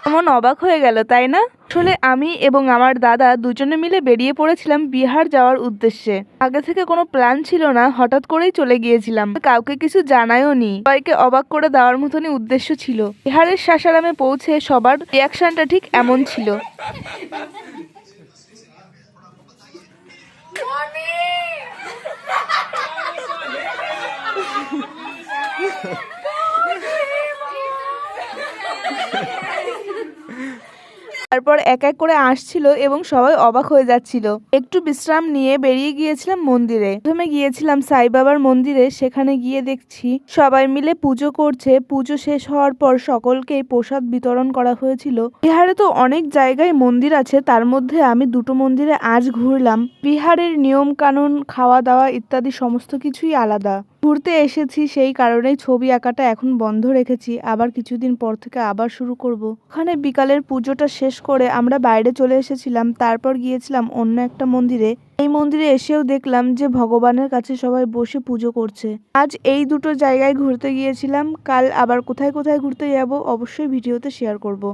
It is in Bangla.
এমন অবাক হয়ে গেল তাই না? আসলে আমি এবং আমার দাদা দুজনে মিলে বেরিয়ে পড়েছিলাম বিহার যাওয়ার উদ্দেশ্যে। আগে থেকে কোনো প্ল্যান ছিল না, হঠাৎ করেই চলে গিয়েছিলাম, কাউকে কিছু জানাইও নি। সবাইকে অবাক করে দেওয়ার মতনই উদ্দেশ্য ছিল। বিহারের সাসারামে পৌঁছে সবার রিয়াকশনটা ঠিক এমন ছিল। তারপর এক এক করে আসছিল এবং সবাই অবাক হয়ে যাচ্ছিল। একটু বিশ্রাম নিয়ে বেরিয়ে গিয়েছিলাম মন্দিরে। প্রথমে গিয়েছিলাম সাই বাবার মন্দিরে। সেখানে গিয়ে দেখছি সবাই মিলে পুজো করছে। পুজো শেষ হওয়ার পর সকলকেই প্রসাদ বিতরণ করা হয়েছিল। বিহারে তো অনেক জায়গায় মন্দির আছে, তার মধ্যে আমি দুটো মন্দিরে আজ ঘুরলাম। বিহারের নিয়ম কানুন, খাওয়া দাওয়া ইত্যাদি সমস্ত কিছুই আলাদা। ঘুরতে এসেছি সেই কারণেই ছবি আঁকাটা এখন বন্ধ রেখেছি, আবার কিছুদিন পর থেকে আবার শুরু করব। ওখানে বিকালের পুজোটা শেষ করে আমরা বাইরে চলে এসেছিলাম। তারপর গিয়েছিলাম অন্য একটা মন্দিরে। এই মন্দিরে এসেও দেখলাম যে ভগবানের কাছে সবাই বসে পুজো করছে। আজ এই দুটো জায়গায় ঘুরতে গিয়েছিলাম, কাল আবার কোথায় কোথায় ঘুরতে যাব অবশ্যই ভিডিওতে শেয়ার করব।